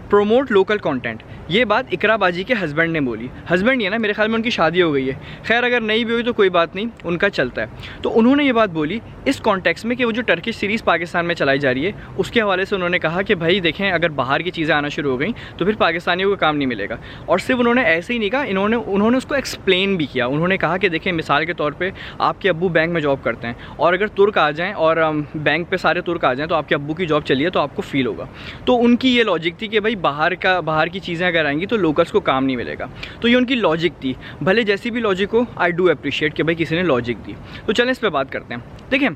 Promote local content. ये बात इकरा बाजी के हस्बैंड ने बोली। हस्बैंड ये ना, मेरे ख्याल में उनकी शादी हो गई है, खैर अगर नहीं भी हुई तो कोई बात नहीं, उनका चलता है। तो उन्होंने ये बात बोली इस कॉन्टेक्स्ट में कि वो जो टर्किश सीरीज़ पाकिस्तान में चलाई जा रही है उसके हवाले से उन्होंने कहा कि भाई देखें, अगर बाहर की चीज़ें आना शुरू हो गई तो फिर पाकिस्तानियों को काम नहीं मिलेगा। और सिर्फ उन्होंने ऐसे ही नहीं कहा, उन्होंने उसको एक्सप्लेन भी किया। उन्होंने कहा कि देखें, मिसाल के तौर पर आपके अब्बू बैंक में जॉब करते हैं और अगर तुर्क आ जाएँ और बैंक पर सारे तुर्क आ जाएँ तो आपके अब्बू की जॉब चली है तो आपको फील होगा। तो उनकी ये लॉजिक थी कि भाई बाहर की चीज़ें अगर आएंगी तो लोकल्स को काम नहीं मिलेगा। तो ये उनकी लॉजिक थी, भले जैसी भी लॉजिक हो, आई डू अप्रिशिएट कि भाई किसी ने लॉजिक दी। तो चलें इस पे बात करते हैं। देखें,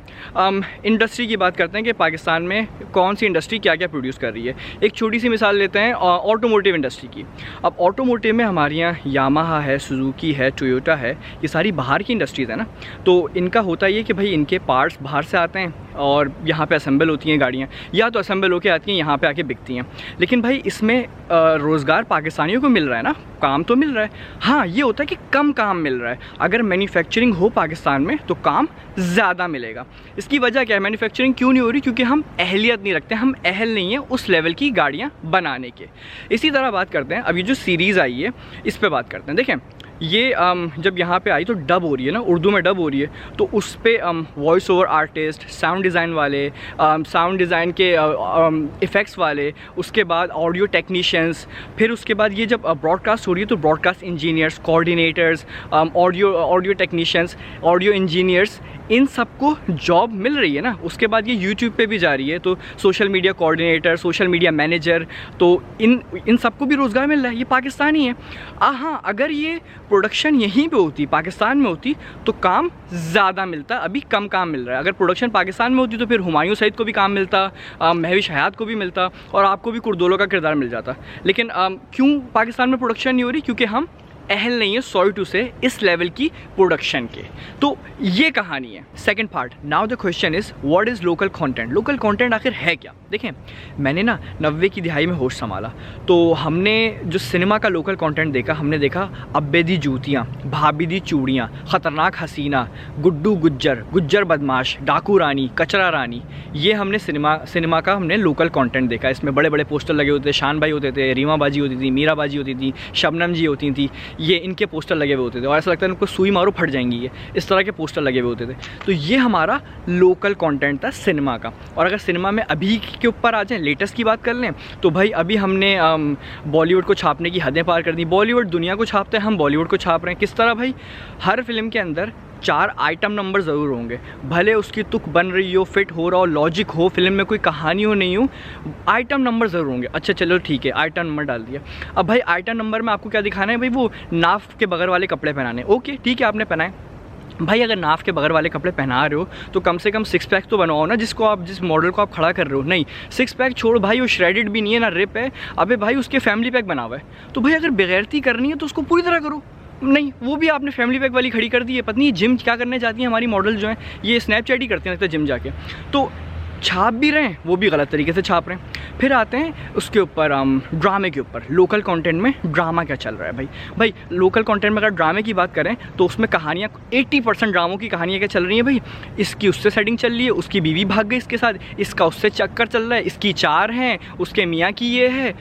इंडस्ट्री की बात करते हैं कि पाकिस्तान में कौन सी इंडस्ट्री क्या क्या प्रोड्यूस कर रही है। एक छोटी सी मिसाल लेते हैं ऑटोमोटिव इंडस्ट्री की। अब ऑटोमोटिव में हमारे यहाँ यामाहा है, सुजुकी है, टोयोटा है, ये सारी बाहर की इंडस्ट्रीज़ है ना। तो इनका होता ये कि भाई इनके पार्ट्स बाहर से आते हैं और यहाँ पे असेंबल होती हैं गाड़ियाँ, या तो असेंबल होके आती हैं यहाँ पे आके बिकती हैं। लेकिन भाई इसमें रोज़गार पाकिस्तानियों को मिल रहा है ना, काम तो मिल रहा है। हाँ, ये होता है कि कम काम मिल रहा है। अगर मैन्युफैक्चरिंग हो पाकिस्तान में तो काम ज़्यादा मिलेगा। इसकी वजह क्या है, मैन्युफैक्चरिंग क्यों नहीं हो रही? क्योंकि हम अहलियत नहीं रखते, हम अहल नहीं हैं उस लेवल की गाड़ियाँ बनाने के। इसी तरह बात करते हैं, अब ये जो सीरीज़ आई है इस पर बात करते हैं। देखें, ये जब यहाँ पे आई तो डब हो रही है ना, उर्दू में डब हो रही है, तो उस पर voice over artist, sound design वाले, साउंड डिज़ाइन के इफ़ेक्ट्स वाले, उसके बाद ऑडियो टेक्नीशियंस, फिर उसके बाद ये जब ब्रॉडकास्ट हो रही है तो broadcast engineers, coordinators, audio technicians, audio engineers, इन सबको जॉब मिल रही है ना। उसके बाद ये यूट्यूब पे भी जा रही है, तो social media coordinator, social media manager, तो इन सबको भी रोज़गार मिल रहा है। ये पाकिस्तानी है। हाँ, अगर ये प्रोडक्शन यहीं पे होती, पाकिस्तान में होती, तो काम ज़्यादा मिलता। अभी कम काम मिल रहा है। अगर प्रोडक्शन पाकिस्तान में होती तो फिर हुमायूं सईद को भी काम मिलता, महविश हयात को भी मिलता और आपको भी कुर्दोलो का किरदार मिल जाता। लेकिन क्यों पाकिस्तान में प्रोडक्शन नहीं हो रही? क्योंकि हम अहल नहीं है, सॉरी टू से, इस लेवल की प्रोडक्शन के। तो ये कहानी है। Second part, now the question is what is local content. Local content आखिर है क्या? देखें, मैंने ना 90 की दिहाई में होश संभाला तो हमने जो सिनेमा का लोकल कंटेंट देखा, हमने देखा अब्बे दी जूतियाँ, भाभी दी चूड़ियाँ, ख़तरनाक हसीना, गुड्डू गुज्जर, गुज्जर बदमाश, डाकू रानी, कचरा रानी। ये हमने सिनेमा का हमने लोकल कंटेंट देखा। इसमें बड़े बड़े पोस्टर लगे होते थे, शान भाई होते थे, रीमा बाजी होती थी, मीरा बाजी होती थी, शबनम जी होती थी, ये इनके पोस्टर लगे हुए होते थे और ऐसा लगता है इनको सुई मारो फट जाएंगी ये, इस तरह के पोस्टर लगे हुए होते थे। तो ये हमारा लोकल कंटेंट था सिनेमा का। और अगर सिनेमा में अभी के ऊपर आ जाएं, लेटेस्ट की बात कर लें, तो भाई अभी हमने बॉलीवुड को छापने की हदें पार कर दी। बॉलीवुड दुनिया को छापते हैं, हम बॉलीवुड को छाप रहे हैं। किस तरह भाई? हर फिल्म के अंदर 4 आइटम नंबर ज़रूर होंगे, भले उसकी तुक बन रही हो, फिट हो रहा हो, लॉजिक हो, फिल्म में कोई कहानी हो नहीं हो, आइटम नंबर ज़रूर होंगे। अच्छा चलो ठीक है, आइटम नंबर डाल दिया। अब भाई आइटम नंबर में आपको क्या दिखाना है? भाई वो नाफ के बगैर वाले कपड़े पहनाने। ओके ठीक है, आपने पहनाए। भाई अगर नाफ के बगैर वाले कपड़े पहना रहे हो तो कम से कम 6 पैक तो बनवाओ ना, जिस मॉडल को आप खड़ा कर रहे हो। नहीं, 6 पैक छोड़ भाई, वो श्रेडेड भी नहीं है ना रिप है। अबे भाई उसके फैमिली पैक बना हुआ है। तो भाई अगर बेगैरती करनी है तो उसको पूरी तरह करो। नहीं, वो भी आपने फैमिली पैक वाली खड़ी कर दी है। पता नहीं जिम क्या करने जाती हैं हमारी मॉडल जो हैं, ये स्नैपचैट ही करते हैं लगता है जिम जाके। तो छाप भी रहे हैं, वो भी गलत तरीके से छाप रहे हैं। फिर आते हैं उसके ऊपर ड्रामे के ऊपर। लोकल कंटेंट में ड्रामा क्या चल रहा है भाई लोकल कंटेंट में अगर ड्रामे की बात करें तो उसमें कहानियाँ 80% ड्रामों की कहानियाँ क्या चल रही हैं भाई? इसकी उससे सेटिंग चल रही है, उसकी बीवी भाग गई इसके साथ, इसका उससे चक्कर चल रहा है, इसकी 4 हैं, उसके मियाँ की ये है।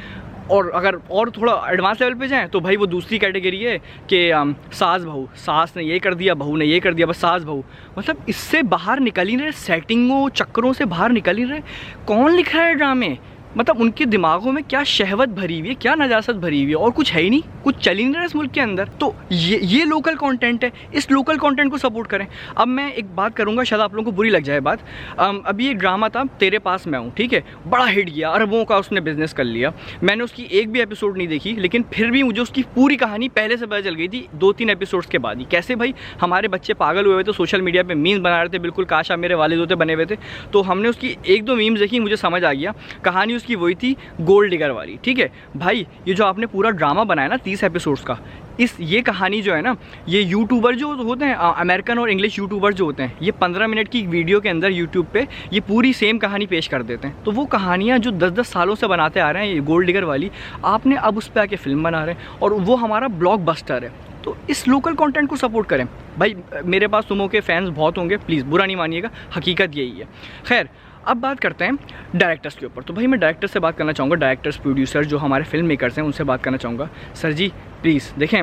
और अगर और थोड़ा एडवांस लेवल पे जाएँ तो भाई वो दूसरी कैटेगरी है कि सास बहू, सास ने ये कर दिया, बहू ने ये कर दिया, बस सास बहू। मतलब इससे बाहर निकल ही नहीं रहे, सेटिंगों चक्करों से बाहर निकल ही नहीं रहे। कौन लिख रहा है ड्रामे? मतलब उनके दिमागों में क्या शहवत भरी हुई है, क्या नजासत भरी हुई है, और कुछ है ही नहीं, कुछ चल ही नहीं रहा है इस मुल्क के अंदर। तो ये लोकल कंटेंट है, इस लोकल कंटेंट को सपोर्ट करें। अब मैं एक बात करूंगा, शायद आप लोगों को बुरी लग जाए बात। अभी एक ड्रामा था तेरे पास मैं हूँ, ठीक है, बड़ा हिट गया, अरबों का उसने बिजनेस कर लिया। मैंने उसकी एक भी एपिसोड नहीं देखी, लेकिन फिर भी मुझे उसकी पूरी कहानी पहले से पता चल गई थी 2-3 एपिसोड्स के बाद ही। कैसे भाई? हमारे बच्चे पागल हुए थे, सोशल मीडिया पर मीम्स बना रहे थे, बिल्कुल काश आप मेरे वालिद होते बने हुए थे। तो हमने उसकी 1-2 मीम्स देखी, मुझे समझ आ गया कहानी उसकी वही थी, गोल्ड डिगर वाली। ठीक है भाई, ये जो आपने पूरा ड्रामा बनाया ना 30 एपिसोड्स का, ये कहानी जो है ना, ये यूट्यूबर जो होते हैं, अमेरिकन और इंग्लिश यूट्यूबर जो होते हैं, ये 15 मिनट की वीडियो के अंदर यूट्यूब पे ये पूरी सेम कहानी पेश कर देते हैं। तो वो कहानियाँ जो 10-10 सालों से बनाते आ रहे हैं, ये गोल्ड डिगर वाली, आपने अब उस पर आके फिल्म बना रहे हैं और वो हमारा ब्लॉकबस्टर है। तो इस लोकल कंटेंट को सपोर्ट करें भाई। मेरे पास सुमो के फैंस बहुत होंगे, प्लीज़ बुरा नहीं मानिएगा, हकीकत यही है। खैर अब बात करते हैं डायरेक्टर्स के ऊपर। तो भाई मैं डायरेक्टर से बात करना चाहूँगा, डायरेक्टर्स प्रोड्यूसर जो हमारे फिल्म मेकर्स हैं उनसे बात करना चाहूँगा। सर जी प्लीज़ देखें,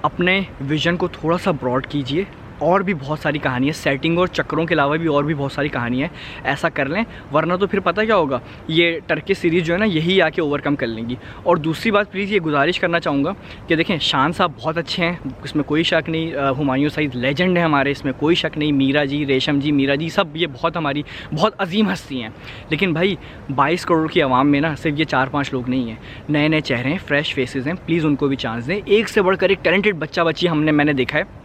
अपने विज़न को थोड़ा सा ब्रॉड कीजिए, और भी बहुत सारी कहानी है, सेटिंग और चक्करों के अलावा भी और भी बहुत सारी कहानी है, ऐसा कर लें, वरना तो फिर पता क्या होगा, ये टर्किश सीरीज़ जो है ना यही आके ओवरकम कर लेंगी। और दूसरी बात प्लीज़ ये गुजारिश करना चाहूँगा कि देखें शान साहब बहुत अच्छे हैं, इसमें कोई शक नहीं, हुमायूं सईद लेजेंड है हमारे, इसमें कोई शक नहीं, मीरा जी, रेशम जी, मीरा जी, सब ये बहुत हमारी बहुत अजीम हस्ती हैं। लेकिन भाई 22 करोड़ की आवाम में ना सिर्फ ये 4-5 लोग नहीं हैं, नए नए चेहरे हैं, फ्रेश फेसेस हैं, प्लीज़ उनको भी चांस दें। एक से बढ़कर एक टैलेंटेड बच्चा बच्ची मैंने देखा है,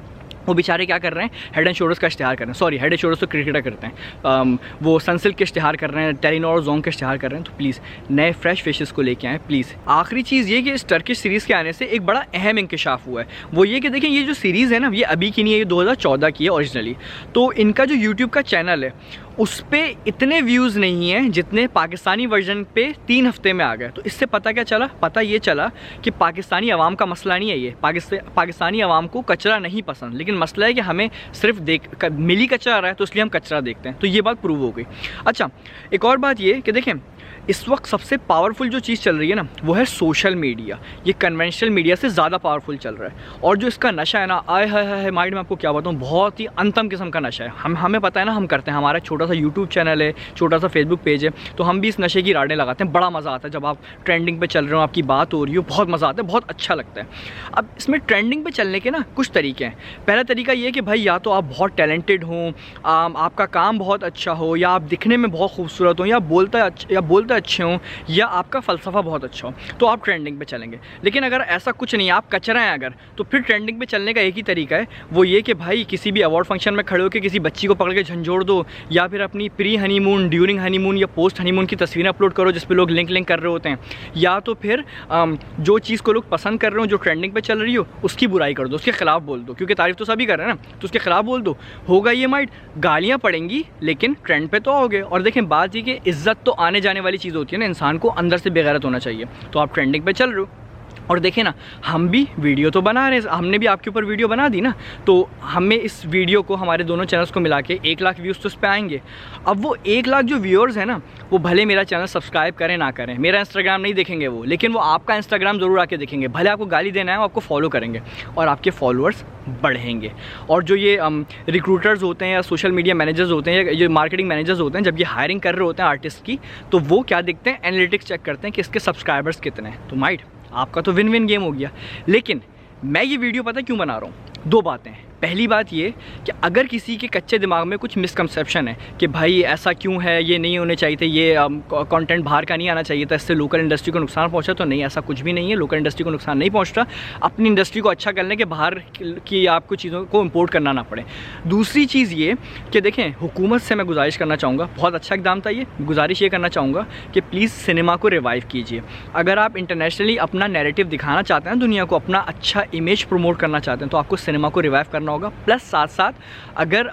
वो बेचारे क्या कर रहे हैं, हेड एंड शोल्डर्स का इश्तिहार कर रहे हैं, सॉरी हेड एंड शोल्डर्स तो क्रिकेटर करते हैं, वो सनसिल्क के इश्तिहार कर रहे हैं, टेलीनॉर जोंग के इश्तिहार कर रहे हैं। तो प्लीज़ नए फ्रेश फेसेस को लेके आएँ प्लीज़। आखिरी चीज़ ये कि इस टर्किश सीरीज़ के आने से एक बड़ा अहम इंकशाफ हुआ है, वो ये कि देखें ये जो सीरीज़ है ना ये अभी की नहीं है, ये 2014 की है ओरिजिनली। तो इनका जो यूट्यूब का चैनल है उस पर इतने व्यूज़ नहीं हैं जितने पाकिस्तानी वर्जन पे 3 हफ्ते में आ गए। तो इससे पता क्या चला, पता ये चला कि पाकिस्तानी अवाम का मसला नहीं है ये, पाकिस्तानी अवाम को कचरा नहीं पसंद, लेकिन मसला है कि हमें सिर्फ मिली कचरा आ रहा है तो इसलिए हम कचरा देखते हैं। तो ये बात प्रूव हो गई। अच्छा, एक और बात ये कि देखें इस वक्त सबसे पावरफुल जो चीज़ चल रही है ना वो है सोशल मीडिया। ये कन्वेंशनल मीडिया से ज़्यादा पावरफुल चल रहा है, और जो इसका नशा है ना, आय हाय माइंड में आपको क्या बताऊँ, बहुत ही अंतम किस्म का नशा है। हमें पता है ना, हम करते हैं, हमारा छोटा सा यूट्यूब चैनल है, छोटा सा फेसबुक पेज है, तो हम भी इस नशे की राडें लगाते हैं। बड़ा मज़ा आता है जब आप ट्रेंडिंग पे चल रहे हो, आपकी बात हो रही हो, बहुत मज़ा आता है, बहुत अच्छा लगता है। अब इसमें ट्रेंडिंग पे चलने के ना कुछ तरीके हैं। पहला तरीका ये कि भाई या तो आप बहुत टैलेंटेड हों, आपका काम बहुत अच्छा हो, या आप दिखने में बहुत खूबसूरत हो, या बोलते अच्छे हों, या आपका फ़लसफ़ा बहुत अच्छा हो, तो आप ट्रेंडिंग पे चलेंगे। लेकिन अगर ऐसा कुछ नहीं, आप कचरा हैं अगर, तो फिर ट्रेंडिंग पे चलने का एक ही तरीका है, वो ये कि भाई किसी भी अवार्ड फंक्शन में खड़े होकर किसी बच्ची को पकड़ के झंझोड़ दो, या फिर अपनी प्री हनीमून, ड्यूरिंग हनीमून या पोस्ट हनीमून की तस्वीरें अपलोड करो जिस पे लोग लिंक कर रहे होते हैं, या तो फिर जो चीज़ को लोग पसंद कर रहे हो, जो ट्रेंडिंग पे चल रही हो, उसकी बुराई कर दो, उसके खिलाफ बोल दो, क्योंकि तारीफ तो सभी कर रहे हैं ना, तो उसके खिलाफ बोल दो। होगा ये माइट, गालियाँ पड़ेंगी, लेकिन ट्रेंड पे तो आओगे। और देखें बात ये कि इज्जत तो आने जाने वाली चीज़ होती है ना, इंसान को अंदर से बेगैरत होना चाहिए। तो आप ट्रेंडिंग पे चल रहे हो, और देखें ना हम भी वीडियो तो बना रहे हैं, हमने भी आपके ऊपर वीडियो बना दी ना, तो हमें इस वीडियो को, हमारे दोनों चैनल्स को मिला के 1 लाख व्यूज़ तो उस पर आएंगे। अब वो 1 लाख जो व्यूअर्स हैं ना, वो भले मेरा चैनल सब्सक्राइब करें ना करें, मेरा इंस्टाग्राम नहीं देखेंगे वो, लेकिन वो आपका इंस्टाग्राम ज़रूर आके देखेंगे। भले आपको गाली देना है, वो आपको फॉलो करेंगे और आपके फॉलोअर्स बढ़ेंगे। और जो ये रिक्रूटर्स होते हैं या सोशल मीडिया मैनेजर्स होते हैं या जो मार्केटिंग मैनेजर्स होते हैं, जब ये हायरिंग कर रहे होते हैं आर्टिस्ट की, तो वो क्या देखते हैं, एनालिटिक्स चेक करते हैं कि इसके सब्सक्राइबर्स कितने हैं। तो माइट आपका तो विन विन गेम हो गया। लेकिन मैं ये वीडियो पता क्यों बना रहा हूँ, 2 बातें हैं। पहली बात ये कि अगर किसी के कच्चे दिमाग में कुछ मिसकंसेप्शन है कि भाई ऐसा क्यों है, ये नहीं होने चाहिए थे, ये कंटेंट बाहर का नहीं आना चाहिए था, इससे लोकल इंडस्ट्री को नुकसान पहुंचा, तो नहीं, ऐसा कुछ भी नहीं है, लोकल इंडस्ट्री को नुकसान नहीं पहुंचता। अपनी इंडस्ट्री को अच्छा करने के बाहर की आपको चीज़ों को इम्पोर्ट करना ना पड़े। दूसरी चीज़ ये कि देखें, हुकूमत से मैं गुजारिश करना चाहूँगा, बहुत अच्छा इकदाम था ये, गुजारिश ये करना चाहूँगा कि प्लीज़ सिनेमा को रिवाइव कीजिए। अगर आप इंटरनेशनली अपना नैरेटिव दिखाना चाहते हैं दुनिया को, अपना अच्छा इमेज प्रमोट करना चाहते हैं, तो आपको सिनेमा को रिवाइव करना होगा। प्लस साथ साथ अगर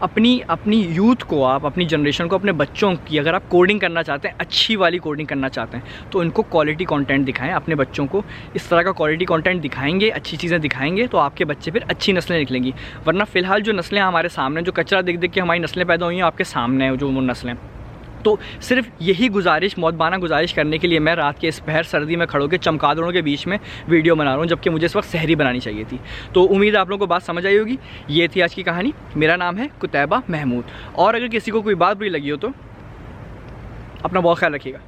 अपनी यूथ को, आप अपनी जनरेशन को, अपने बच्चों की अगर आप कोडिंग करना चाहते हैं, अच्छी वाली कोडिंग करना चाहते हैं, तो इनको क्वालिटी कंटेंट दिखाएं। अपने बच्चों को इस तरह का क्वालिटी कंटेंट दिखाएंगे, अच्छी चीज़ें दिखाएंगे, तो आपके बच्चे फिर अच्छी नस्लें निकलेंगी। वरना फ़िलहाल जो नस्लें हमारे सामने, जो कचरा देख देख के हमारी नस्लें पैदा हुई हैं, आपके सामने है जो वो नस्लें। तो सिर्फ यही गुजारिश, मौतबाना गुजारिश करने के लिए मैं रात के इस पहर सर्दी में खड़ो के चमगादड़ों के बीच में वीडियो बना रहा हूँ, जबकि मुझे इस वक्त सहरी बनानी चाहिए थी। तो उम्मीद है आप लोगों को बात समझ आई होगी। ये थी आज की कहानी। मेरा नाम है कुतैबा महमूद, और अगर किसी को कोई बात बुरी लगी हो तो अपना बहुत ख्याल रखिएगा।